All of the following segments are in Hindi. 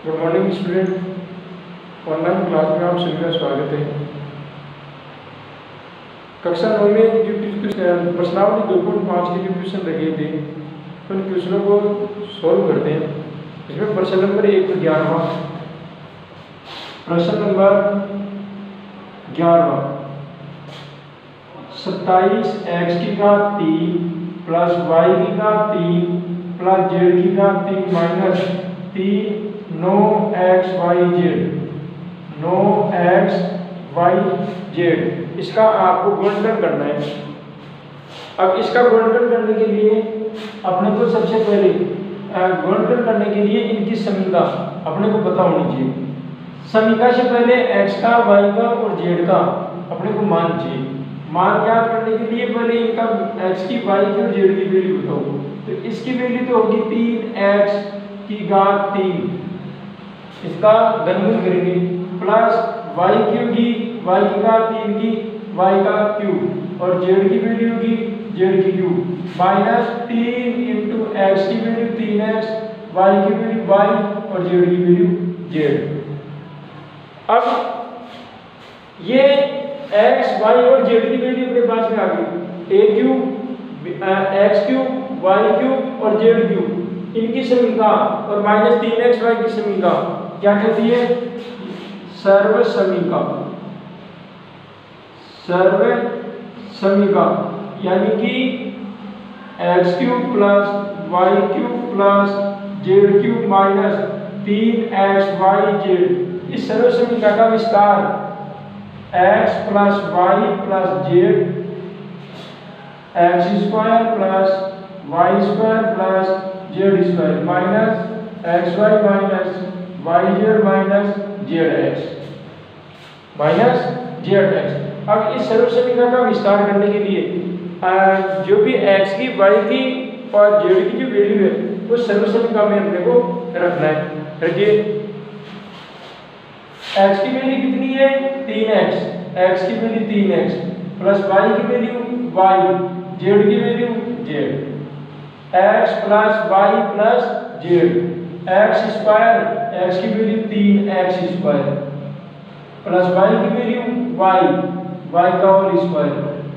Good morning student. Online class में आप सभी का स्वागत है। कक्षा 9 में जो प्रश्नावली 2.5 के जो क्वेश्चन रखे थे उन क्वेश्चनों को सॉल्व करते हैं। इसमें प्रश्न नंबर 11वां, प्रश्न नंबर 11वां, 27x की घात 3 प्लस y की घात 3 प्लस z की घात 3 माइनस 3 9xyz 9xyz इसका आपको गुणनखंड करना है। अब इसका गुणनखंड करने के लिए अपने को सबसे पहले गुणनखंड करने के लिए इनकी समीकरण अपने को पता होनी चाहिए। समीकरण से पहले x का, y का और z का अपने को मान चाहिए। मान ज्ञात करने के लिए पहले इनका x की, y की और z की वैल्यू बताओ। तो इसकी वैल्यू तो होगी 3x की घात 3, इसका घनमूल करेंगे, प्लस y की होगी y की घात 3 की y का क्यूब और z की वैल्यू होगी z की क्यूब, माइनस 3 इंटू x की वैल्यू 3x, y की वैल्यू y और z की वैल्यू z। अब ये x, y और z की वैल्यू अपने पास में आ गई। a cube, x cube, y cube और z क्यूब इनकी समीकरण और माइनस 3xy की समीकरण क्या कहती है? सर्व समीकरण। सर्व समीकरण यानी कि x cube plus y cube plus z cube minus 3xyz। इस सर्व समीकरण का विस्तार x plus y plus z, x square plus y square plus z square minus xy minus yz minus zx minus zx। अब इस सर्व समीकरण का विस्तार करने के लिए जो भी x की, y की और z की जो वैल्यू है वो सर्व समीकरण में अपने को रखना है। रखिए x की वैल्यू कितनी है? 3x, x की वैल्यू 3x प्लस y की वैल्यू y, z की value z, x plus y plus z, x square, x की value 3x square plus y की वैल्यू y, y का होल स्क्वायर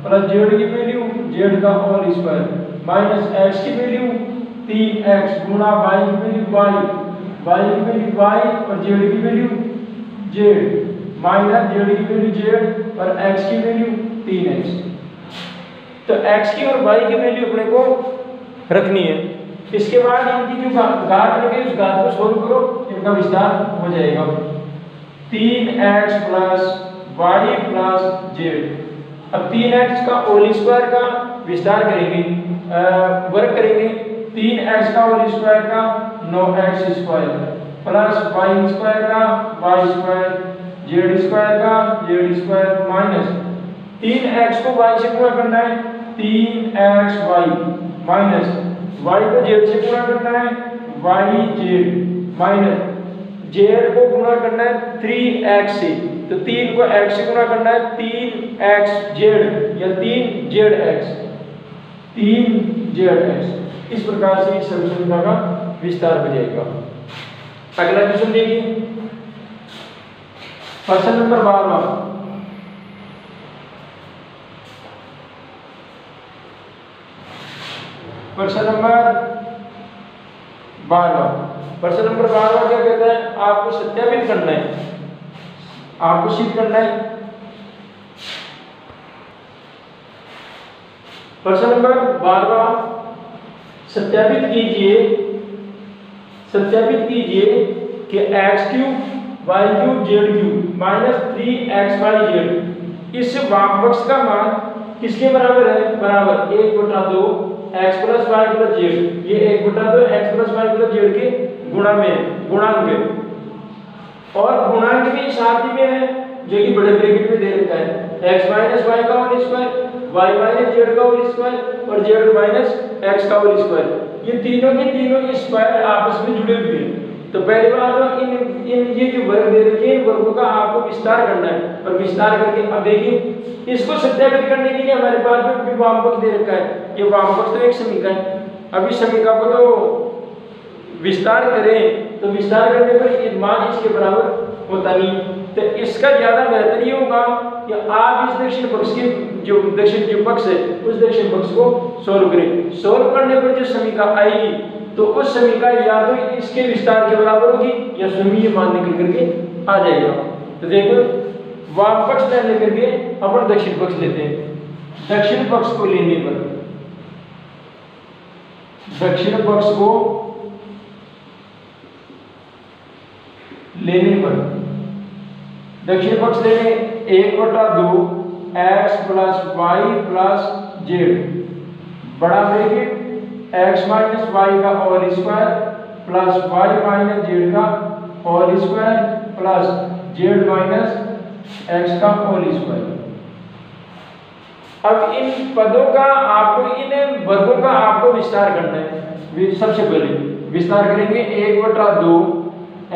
प्लस z की वैल्यू z का होल स्क्वायर माइनस x की वैल्यू 3x गुणा y की वैल्यू y, y की वैल्यू y और z की वैल्यू z माइनस z की वैल्यू z और x की वैल्यू 3x। तो x की और y की वैल्यू अपने को रखनी है। इसके बाद इनकी जो घात लगे उस घात को सोल्व करो, इनका विस्तार हो जाएगा। 3x plus y plus z। अब 3x का होल स्क्वायर का विस्तार करेंगे, वर्ग करेंगे। 3x का होल स्क्वायर का 9x square plus y square का y स्क्वायर, z स्क्वायर का z स्क्वायर माइनस 3x को y से गुणा करना है 3xy माइनस y को z से गुणा करना है yz माइनस z को गुणा करना है 3x से, तो 3 को x से गुणा करना है 3xz या 3zx, 3zx। इस प्रकार से इस सर्व समीकरण का विस्तार हो जाएगा। अगला क्वेश्चन देखिए, प्रश्न नंबर 12वां, प्रश्न नंबर 12। प्रश्न नंबर 12 क्या कहता है? आपको सत्यापित करना है, आपको सिद्ध करना है। प्रश्न नंबर 12, सत्यापित कीजिए कि x cube y cube z cube minus 3xyz इस वामपक्ष का मान किसके बराबर है? बराबर 1/2 x plus y plus z। ये 1/2 x plus y plus z के गुणा में गुणांक है और गुणांक भी साथ ही में है जो कि बड़े ब्रैकेट में दे रखा है। x माइनस y का whole square, y minus z का होल स्क्वायर और z माइनस x का होल स्क्वायर। ये तीनों के तीनों स्क्वायर आपस में जुड़े हुए हैं। तो पहली बात तो इन ये जो वर्ग दे रखे हैं वर्गों का आपको विस्तार करना है और विस्तार करके अब देखिए इसको सत्यापित करने के लिए हमारे पास में वामपक्ष दे रखा है। ये वामपक्ष तो एक समीकरण है। अब इस समीकरण को तो विस्तार करें तो विस्तार करने पर ये मान इसके बराबर होता नहीं। तो इसका ज्यादा बेहतर ये होगा कि आप इस दक्षिण पक्ष के जो दक्षिण जो पक्ष है उस दक्षिण पक्ष को सोल्व करें। सोल्व करने पर जो समीकरण आएगी तो उस समीकरण या तो इसके विस्तार के बराबर होगी या शून्य मान निकल करके आ जाएगा। तो देखो वाम पक्ष लेने करके अपन दक्षिण पक्ष लेते हैं। दक्षिण पक्ष को लेने पर दक्षिण पक्ष को लेने पर दक्षिण पक्ष लेने 1/2 x plus y plus z बड़ा ब्रैकेट x माइनस वाई का whole square plus y minus z का whole square plus z minus x का होल स्क्वायर। अब इन पदों का आपको इन वर्गों का आपको विस्तार करना है। सबसे पहले विस्तार करेंगे 1/2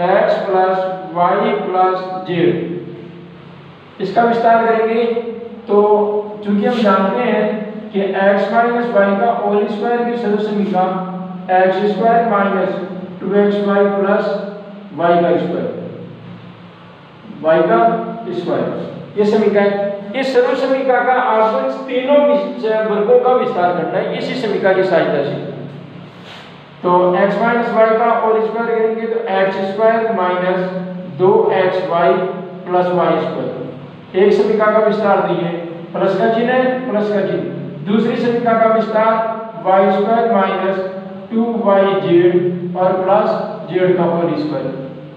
x plus y plus z. इसका विस्तार करेंगे तो चूंकि हम जानते हैं कि x माइनस वाई का होल स्क्वायर की सर्व समीकरण x square minus 2xy plus y का स्क्वायर y का स्क्वायर ये समीकरण। इस सर्व समीकरण का आपको तीनों वर्गों का विस्तार करना है इसी समीकरण की सहायता से। तो x माइनस वाई का होल स्क्वायर करेंगे तो x square minus 2xy plus y square. एक समीकरण का विस्तार दिए प्लस का चिन्ह है प्लस का चिन्ह। दूसरी समीकरण का विस्तार y स्क्वायर माइनस 2yz और प्लस z का होल स्क्वायर।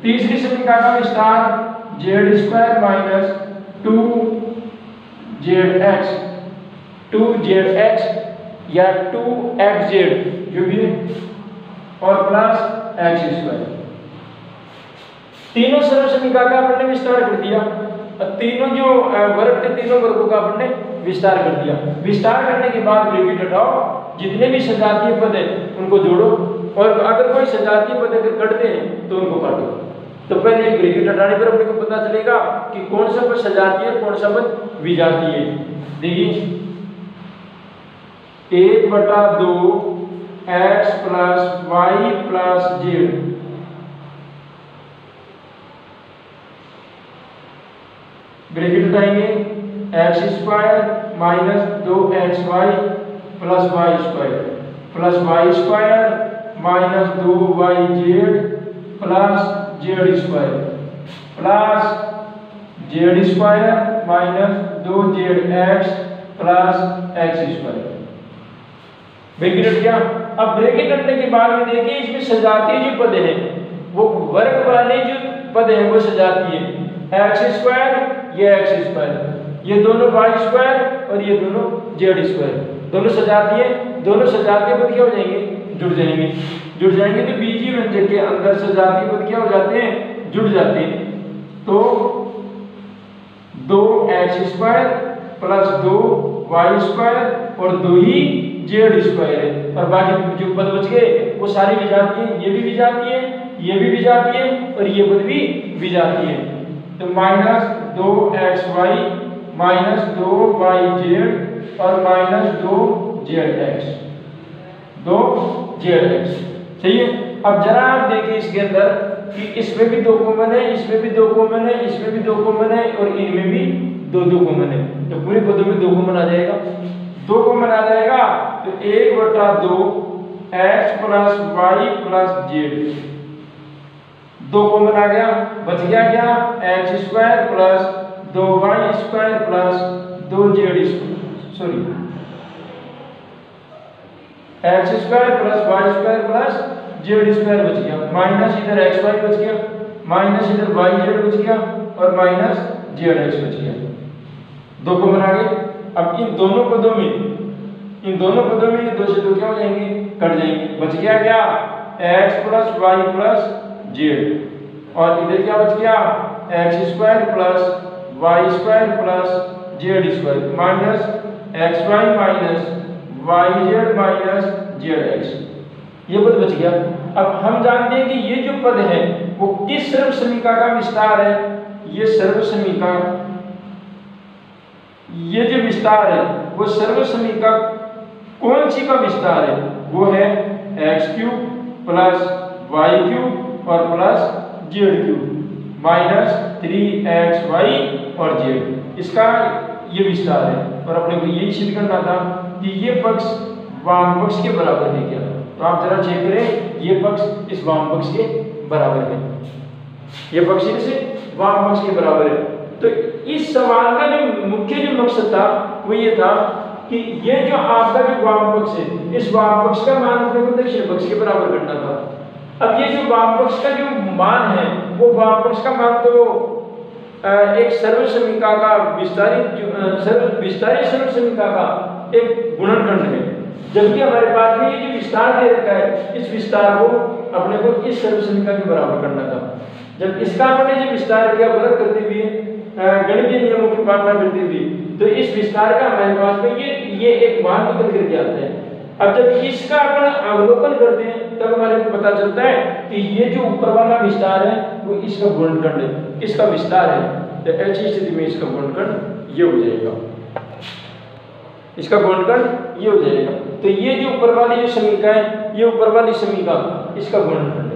तीसरी समीकरण का विस्तार z स्क्वायर माइनस 2zx या 2xz जो भी है और प्लस x स्क्वायर। तीनों सर्व समीकरण का आपने विस्तार कर दिया। तीनों जो वर्ग थे तीनों वर्गों का आपने विस्तार कर दिया। विस्तार करने के बाद ब्रैकेट हटाओ, जितने भी सजातीय पद हैं उनको जोड़ो और अगर कोई सजातीय पद अगर कटते हैं तो उनको काटो। तो पहले ब्रैकेट हटाने पर अपने को पता चलेगा कि कौन सा पद सजातीय है कौन सा पद विजातीय है। देखिए 1/2 x plus y plus z bracket हटाएंगे x square minus 2xy plus y square plus y square minus 2yz plus z square plus z square minus 2zx plus x square. Bracket हट गया। अब ब्रैकेट हटने के बाद में देखिए इसमें सजातीय जो पद है वो वर्ग वाले जो पद है वो सजातीय है। एक्स स्क्वायर ये एक्स स्क्वायर ये दोनों वाई स्क्वायर और ये दोनों जेड स्क्वायर दोनों सजातीय पद क्या हो जाएंगे जुड़ जाएंगे तो बीजीय व्यंजक के अंदर सजातीय पद क्या हो जाते हैं जुड़ जाते हैं। तो 2x square plus 2y square और 2 ही जेड स्क्वायर है और बाकी जो पद बच गए वो सारी विजातीय हैं। ये भी विजातीय है ये भी विजातीय है और ये पद भी विजातीय है। तो माइनस 2xy माइनस 2yz और माइनस 2zx सही है। अब जरा आप देखिए इसके अंदर कि इसमें भी 2 कॉमन है इसमें भी 2 कॉमन है इसमें भी 2 कॉमन है और इनमें भी 2 कॉमन है। तो पूरे पदों में 2 कॉमन आ जाएगा 2 कॉमन आ जाएगा। तो 1/2 x plus y plus z 2 common आ गया। बच गया क्या x square plus 2y square plus 2z sorry x square plus y square plus z square बच गया। माइनस इधर xy बच गया माइनस इधर yz बच गया और माइनस zx बच गया। 2 कॉमन आ गए। अब इन दोनों पदों में ये 2 से 2 क्या हो जाएंगे कट जाएंगे। बच गया क्या x plus y plus z और इधर क्या बच गया x square plus y square plus z square minus xy minus yz minus zx ये पद बच गया। अब हम जानते हैं कि ये जो पद है वो किस सर्व समीकरण का विस्तार है। ये सर्व समीकरण ये जो विस्तार है वो सर्व समीकरण कौन सी का विस्तार है वो है x³ प्लस वाई क्यूब और plus z cube minus 3xy और जेड। इसका ये विस्तार है और अपने को यही सिद्ध करना था कि ये पक्ष वाम पक्ष के बराबर है क्या। तो आप जरा चेक करें, ये पक्ष इस वाम पक्ष के बराबर है, ये पक्ष इस वाम पक्ष के बराबर है। तो इस सवाल का जो मुख्य मकसद था वो ये था कि ये जो आपका जो वाम पक्ष है, इस वाम पक्ष का मान अपने को दक्षिण पक्ष के बराबर करना था। अब ये जो वाम पक्ष का जो मान है वो वाम पक्ष का मान तो एक सर्वसमीका का विस्तारित सर्वसमीका का एक गुणनखंड है, जबकि हमारे पास में ये जो विस्तार दे रखा है, इस विस्तार को अपने को इस सर्वसमीका के बराबर करना था। जब इसका हमने जो विस्तार किया वर्ग करते हुए गणितीय नियमों की पालना करते हुए, तो इस विस्तार का हमारे पास में ये एक मान निकल करके आता है। अब जब इसका अपन अवलोकन करते हैं तब हमारे को पता चलता है कि ये जो ऊपर वाला विस्तार है वो इसका गुणनखंड है, इसका विस्तार है। तो ऐसी स्थिति में इसका गुणनखंड ये हो जाएगा, इसका गुणनखंड ये हो जाएगा। तो ये जो ऊपर वाली जो समीका है, ये ऊपर वाली समीका इसका गुणनखंड है।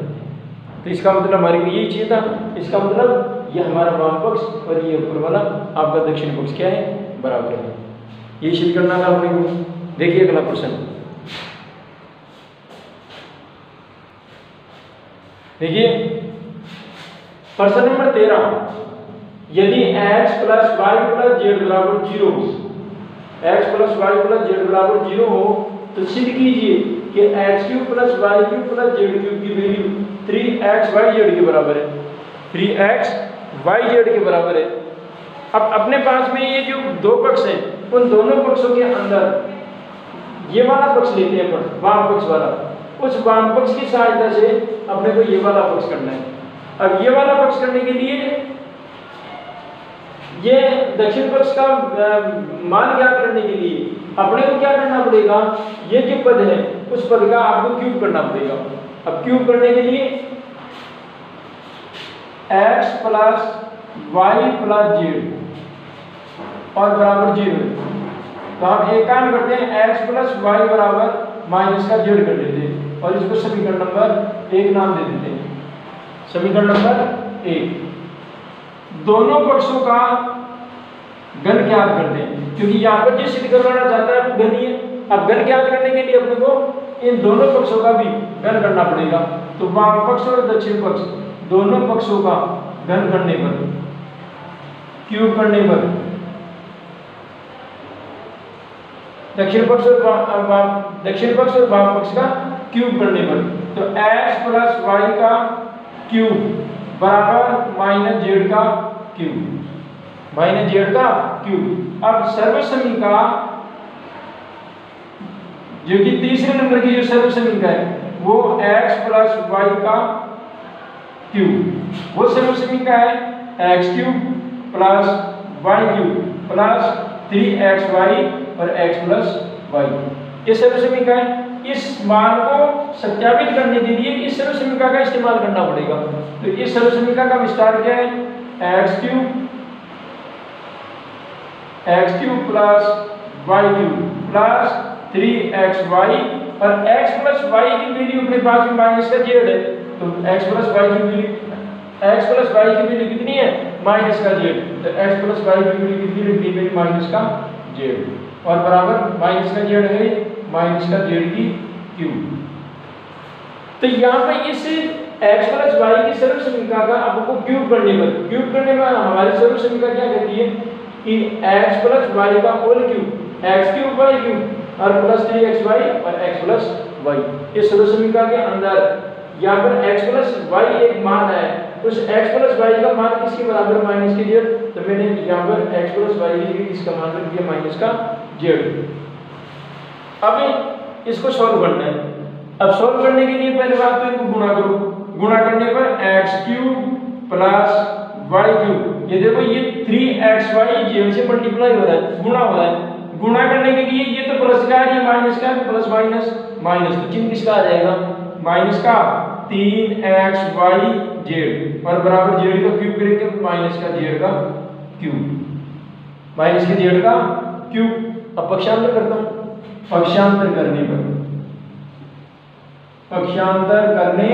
तो इसका मतलब हमारे को यही चाहिए था, इसका मतलब ये हमारा वाम पक्ष और ये ऊपर वाला आपका दक्षिण पक्ष क्या है, बराबर है। ये सिद्ध करना था अपने को। देखिए अगला प्रश्न, देखिए प्रश्न नंबर 13, यदि x plus y plus z बराबर 0, x plus y plus z बराबर 0 हो तो सिद्ध कीजिए कि x cube plus y cube plus z cube की वैल्यू 3xyz के बराबर है, 3xyz के बराबर है। अब अपने पास में ये जो दो पक्ष हैं, उन दोनों पक्षों के अंदर ये वाला पक्ष लेते हैं अपन, वाम पक्ष वाला। उस वाम पक्ष की सहायता से अपने को ये वाला पक्ष करना है। अब ये वाला पक्ष करने के लिए ये दक्षिण पक्ष का मान ज्ञात करने के लिए अपने को क्या करना पड़ेगा, ये जो पद है उस पद का आपको क्यूब करना पड़ेगा। अब क्यूब करने के लिए x plus y plus z और बराबर 0, तो हम एक काम करते हैं, x प्लस वाई बराबर माइनस का जेड कर देते हैं और इसको समीकरण नंबर 1 नाम दे देते हैं। समीकरण नंबर 1, दोनों पक्षों का घन ज्ञात करते हैं, क्योंकि यहाँ पर जो सिद्ध करवाना चाहता है वो घन ही है। अब घन ज्ञात करने के लिए अपने को इन दोनों पक्षों का भी घन करना पड़ेगा। तो वाम पक्ष और दक्षिण पक्ष दोनों पक्षों का घन करने पर, क्यूब करने पर, दक्षिण पक्ष और वाम पक्ष का क्यूब करने पर, तो x प्लस वाई का क्यूब बराबर माइनस जेड का क्यूब, माइनस जेड का क्यूब। अब सर्वसमीका जो कि तीसरे नंबर की जो सर्वसमीका है वो x प्लस वाई का क्यूब, वो सर्वसमीका है x cube plus y cube plus 3xy और x प्लस वाई। ये सर्वसमीका है। इस मान को सत्यापित करने के लिए इस सर्वसमीका का इस्तेमाल करना पड़ेगा। तो इस सर्वसमीका का विस्तार क्या है, x cube plus y cube plus 3xy और x प्लस वाई की वैल्यू अपने पास में माइनस का जेड है, तो x प्लस वाई की वैल्यू कितनी है, माइनस का जेड। तो x प्लस वाई की वैल्यू कितनी लिखनी है, माइनस का जेड और बराबर माइनस का जेड है माइनस का जेड की क्यूब। तो यहाँ पे इस x प्लस वाई की सर्वसमीका का आपको क्यूब करने पर हमारी सर्वसमीका क्या कहती है कि x प्लस वाई का whole cube, x cube y cube और प्लस 3xy और x प्लस वाई। इस सर्वसमीका के अंदर यहाँ पर x प्लस वाई एक मान है, उस x प्लस वाई का मान किसके बराबर, माइनस के जेड। तो मैंने यहाँ पर x प्लस वाई की जगह इसका मान रख दिया माइनस का जेड। अब इसको सॉल्व करना है। अब सॉल्व करने के लिए पहले बात तो इनको गुणा करो, गुणा करने पर x cube plus y cube, ये देखो ये 3xy जेड से मल्टीप्लाई हो रहा है, गुणा हो रहा है। गुणा करने के लिए ये तो प्लस का है, ये माइनस का है, प्लस माइनस माइनस, तो चिन्ह किसका आ जाएगा, माइनस का 3xy जेड और बराबर जेड का क्यूब करेंगे, माइनस का जेड का क्यूब, माइनस के जेड का क्यूब। अब पक्षांतर करता हूं, पक्षांतर करने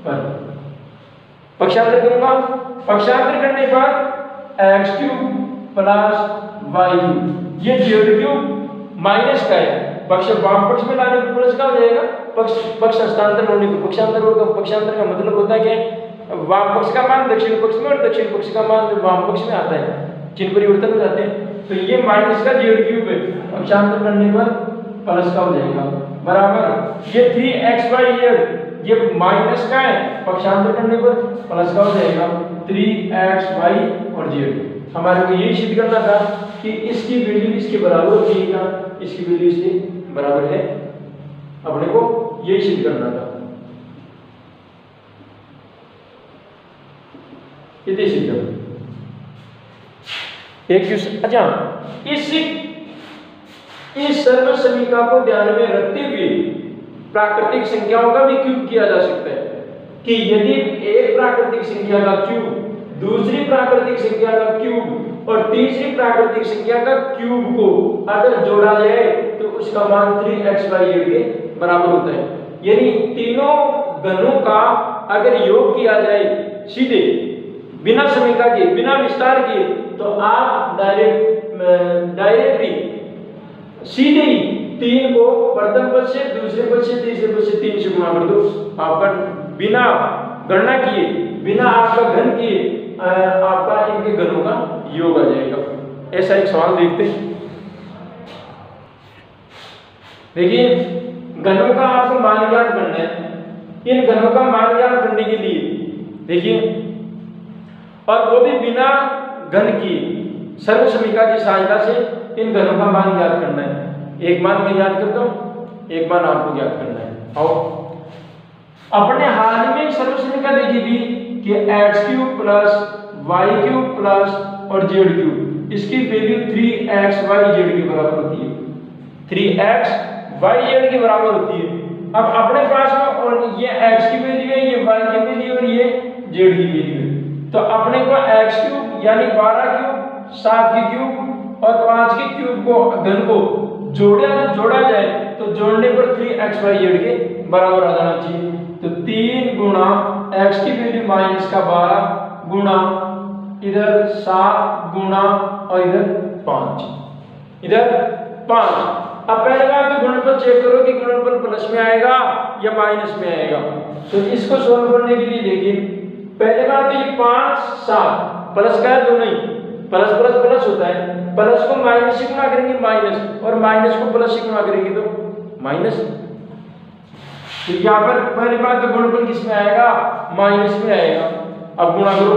पर। पक्षांतर करूंगा, पक्षांतर करने पर x cube plus y cube, ये जेड क्यूब माइनस का है, पक्ष वाम पक्ष में लाने पर प्लस का हो जाएगा, पक्ष हस्तांतरण होने पर पक्षांतर होगा। पक्षांतर का मतलब होता है कि वाम पक्ष का मान दक्षिण पक्ष में और दक्षिण पक्ष का मान वाम पक्ष में आता है, चिन्ह परिवर्तन हो जाते हैं। तो ये माइनस का जेड क्यूब है, पक्षांतर करने पर प्लस का हो जाएगा, बराबर ये 3xy ये माइनस का है, पक्षांतर करने पर प्लस का हो जाएगा 3xy और z। हमारे को यही सिद्ध करना था कि इसकी वैल्यू इसके बराबर होती है क्या, इसकी वैल्यू इसके बराबर है, अपने को यही सिद्ध करना था। ये सिद्ध एक क्वेश्चन। अच्छा, इस सर्व समीकरण को ध्यान में रखते हुए प्राकृतिक संख्याओं का भी क्यूब किया जा सकता है कि यदि एक प्राकृतिक संख्या का क्यूब दूसरी प्राकृतिक संख्या का क्यूब और तीसरी प्राकृतिक संख्या का क्यूब को अगर जोड़ा जाए तो उसका मान 3xy के बराबर होता है। यानी तीनों घनों का अगर योग किया जाए सीधे बिना समीकरण के, बिना विस्तार के, तो आप डायरेक्टली सीधे ही 3 को प्रथम पद से, दूसरे पद से, तीसरे पद से 3 से गुणा कर दो, आपका बिना गणना किए, बिना आपका घन किए, आपका इनके घनों का योग आ जाएगा। ऐसा एक सवाल देखते हैं। देखिए, घनों का आपको मान ज्ञात करना है। इन घनों का मान ज्ञात करने के लिए देखिए, और वो भी बिना घन किए, सर्व समीकरण की सहायता से इन घनों का मान ज्ञात करना है। एक मान मैं याद करता हूं, एक मान आपको ज्ञात करना है। आओ, अपने हाल में एक सर्व समीकरण देखी थी कि x cube plus y cube plus और जेड क्यूब, इसकी वैल्यू 3xyz के बराबर होती है, 3xyz के बराबर होती है। अब अपने पास में और ये x की वैल्यू है, ये y की वैल्यू और ये z की वैल्यू है, तो अपने को x क्यूब यानी 12 क्यूब, 7 की क्यूब और 5 की क्यूब को घन को जोड़ा जाए तो जोड़ने पर 3xyz के बराबर आ जाना चाहिए। तो 3 गुणा x की वैल्यू माइनस का 12 गुणा इधर 7 गुणा और इधर 5, इधर 5। अब पहले बात तो गुणनफल चेक करो कि गुणनफल प्लस में आएगा या माइनस में आएगा। तो इसको सोल्व करने के लिए देखिए, पहले बात तो ये 5 7 प्लस का है, दोनों ही प्लस प्लस प्लस होता है, प्लस को माइनस से गुणा करेंगे माइनस, और माइनस को प्लस से गुणा करेंगे तो माइनस। तो यहाँ पर पहली बात तो गुणनफल किस में आएगा, माइनस में आएगा। अब गुणा करो,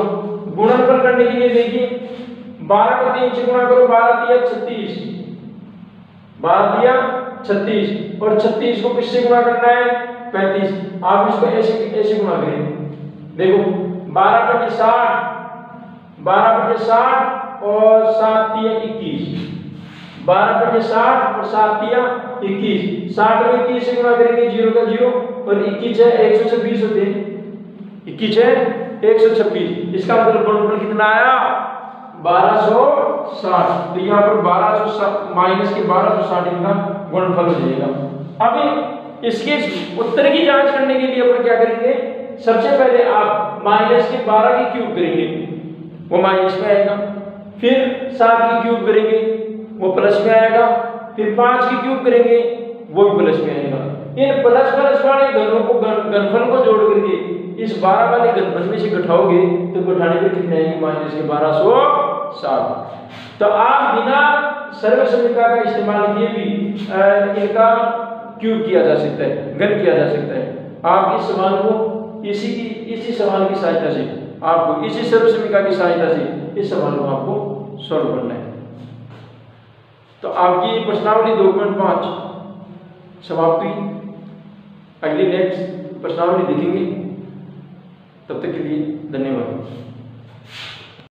गुणनफल करने के लिए देखिए 12 को 3 से गुणा करो, 12 दिया 36, 12 दिया 36 और 36 को किससे गुणा करना है 35। आप इसको ऐसे गुणा करें, देखो 12 बटे 60, 12 बटे 60 और 7 दिया 21, 12 बटे 60 और 7 दिया 21, 60 को 21 से गुणा करेंगे 0 का 0 और 21 है 126 होते हैं, 21 है 126। इसका मतलब गुणनफल कितना आया 1260। तो यहाँ पर 1260 माइनस के 1260 इनका गुणनफल हो जाएगा। अब इसके उत्तर की जांच करने के लिए अपन क्या करेंगे, सबसे पहले आप माइनस के 12 की क्यूब करेंगे, वो माइनस में आएगा, फिर 7 की क्यूब करेंगे वो प्लस में आएगा, फिर 5 की क्यूब करेंगे वो भी प्लस में आएगा। इन प्लस प्लस वाले घनों को घनफल को जोड़ करके इस 12 वाले घनफल में से घटाओगे तो घटाने पर कितने आएंगे माइनस के 1260। तो आप बिना सर्व समीकरण का इस्तेमाल किए भी इनका क्यूब किया जा सकता है, घन किया जा सकता है। आप इस सवाल को इसी सवाल की सहायता से, आपको इसी सर्व समीकरण की सहायता से इस सवाल को आपको सॉल्व करना है। तो आपकी प्रश्नावली 2.5 समाप्त हुई। अगली नेक्स्ट प्रश्नावली देखेंगे, तब तक के लिए धन्यवाद।